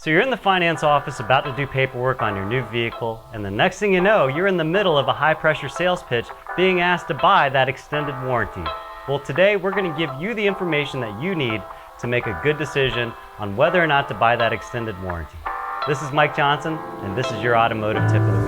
So you're in the finance office about to do paperwork on your new vehicle, and the next thing you know, you're in the middle of a high-pressure sales pitch being asked to buy that extended warranty. Well, today we're going to give you the information that you need to make a good decision on whether or not to buy that extended warranty. This is Mike Johnson, and this is your Automotive Tip of the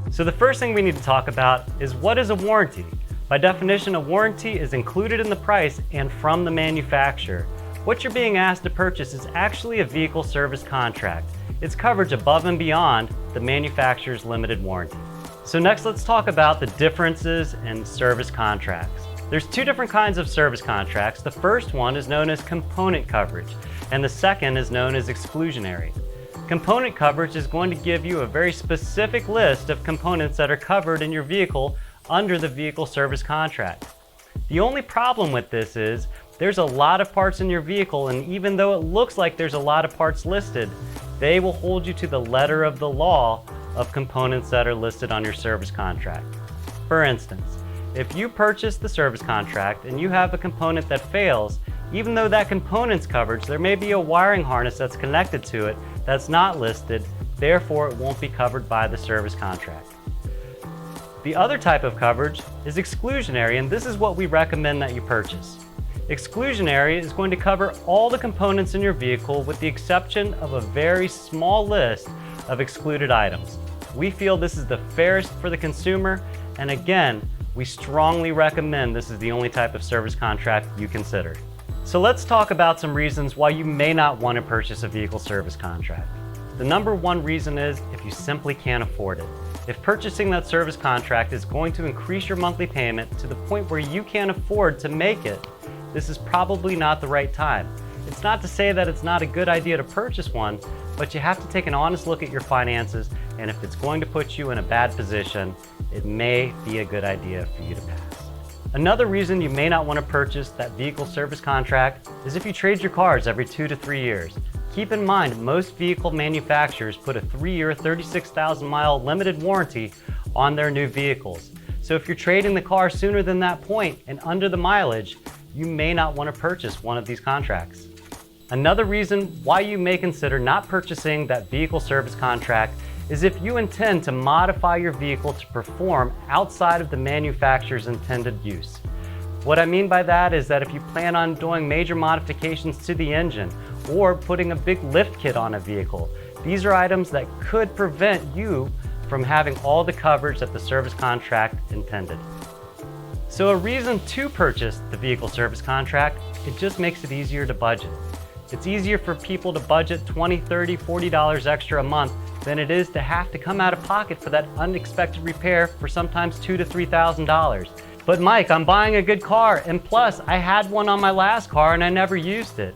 Week. So the first thing we need to talk about is, what is a warranty? By definition, a warranty is included in the price and from the manufacturer. What you're being asked to purchase is actually a vehicle service contract. It's coverage above and beyond the manufacturer's limited warranty. So next, let's talk about the differences in service contracts. There's two different kinds of service contracts. The first one is known as component coverage, and the second is known as exclusionary. Component coverage is going to give you a very specific list of components that are covered in your vehicle under the vehicle service contract. The only problem with this is there's a lot of parts in your vehicle, and even though it looks like there's a lot of parts listed, they will hold you to the letter of the law of components that are listed on your service contract. For instance, if you purchase the service contract and you have a component that fails, even though that component's coverage, there may be a wiring harness that's connected to it that's not listed, therefore it won't be covered by the service contract. The other type of coverage is exclusionary, and this is what we recommend that you purchase. Exclusionary is going to cover all the components in your vehicle with the exception of a very small list of excluded items. We feel this is the fairest for the consumer, and again, we strongly recommend this is the only type of service contract you consider. So let's talk about some reasons why you may not want to purchase a vehicle service contract. The number one reason is if you simply can't afford it. If purchasing that service contract is going to increase your monthly payment to the point where you can't afford to make it, this is probably not the right time. It's not to say that it's not a good idea to purchase one, but you have to take an honest look at your finances, and if it's going to put you in a bad position, it may be a good idea for you to pass. Another reason you may not want to purchase that vehicle service contract is if you trade your cars every 2 to 3 years. Keep in mind, most vehicle manufacturers put a 3-year, 36,000-mile limited warranty on their new vehicles. So if you're trading the car sooner than that point and under the mileage, you may not want to purchase one of these contracts. Another reason why you may consider not purchasing that vehicle service contract is if you intend to modify your vehicle to perform outside of the manufacturer's intended use. What I mean by that is that if you plan on doing major modifications to the engine or putting a big lift kit on a vehicle, these are items that could prevent you from having all the coverage that the service contract intended. So a reason to purchase the vehicle service contract, it just makes it easier to budget. It's easier for people to budget $20, $30, $40 extra a month than it is to have to come out of pocket for that unexpected repair for sometimes $2,000 to $3,000. But Mike, I'm buying a good car, and plus I had one on my last car and I never used it.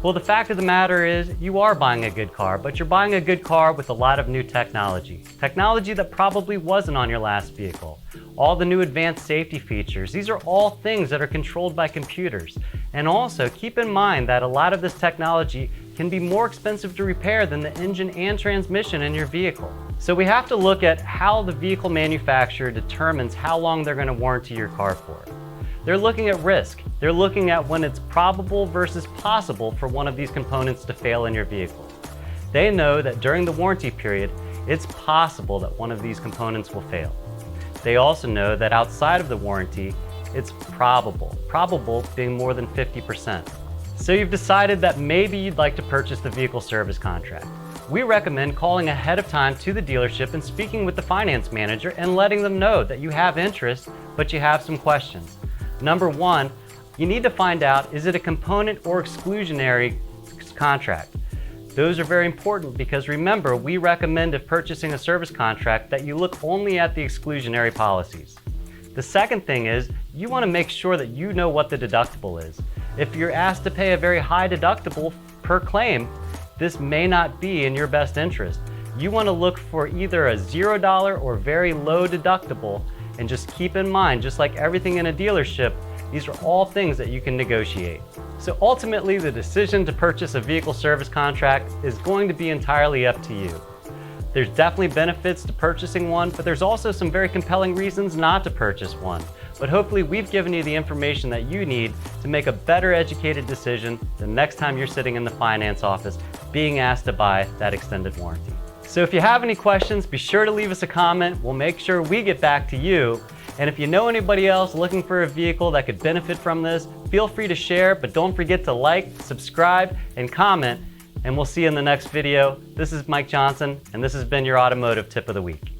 Well, the fact of the matter is you are buying a good car, but you're buying a good car with a lot of new technology. Technology that probably wasn't on your last vehicle. All the new advanced safety features, these are all things that are controlled by computers. And also keep in mind that a lot of this technology can be more expensive to repair than the engine and transmission in your vehicle. So we have to look at how the vehicle manufacturer determines how long they're going to warranty your car for. They're looking at risk. They're looking at when it's probable versus possible for one of these components to fail in your vehicle. They know that during the warranty period, it's possible that one of these components will fail. They also know that outside of the warranty, it's probable being more than 50%. So you've decided that maybe you'd like to purchase the vehicle service contract. We recommend calling ahead of time to the dealership and speaking with the finance manager and letting them know that you have interest, but you have some questions. Number one, you need to find out, is it a component or exclusionary contract? Those are very important because remember, we recommend if purchasing a service contract that you look only at the exclusionary policies. The second thing is you want to make sure that you know what the deductible is. If you're asked to pay a very high deductible per claim, this may not be in your best interest. You want to look for either a $0 or very low deductible, and just keep in mind, just like everything in a dealership, these are all things that you can negotiate. So ultimately, the decision to purchase a vehicle service contract is going to be entirely up to you. There's definitely benefits to purchasing one, but there's also some very compelling reasons not to purchase one. but hopefully we've given you the information that you need to make a better educated decision the next time you're sitting in the finance office being asked to buy that extended warranty. So if you have any questions, be sure to leave us a comment. We'll make sure we get back to you. And if you know anybody else looking for a vehicle that could benefit from this, feel free to share, but don't forget to like, subscribe, and comment. And we'll see you in the next video. This is Mike Johnson, and this has been your Automotive Tip of the Week.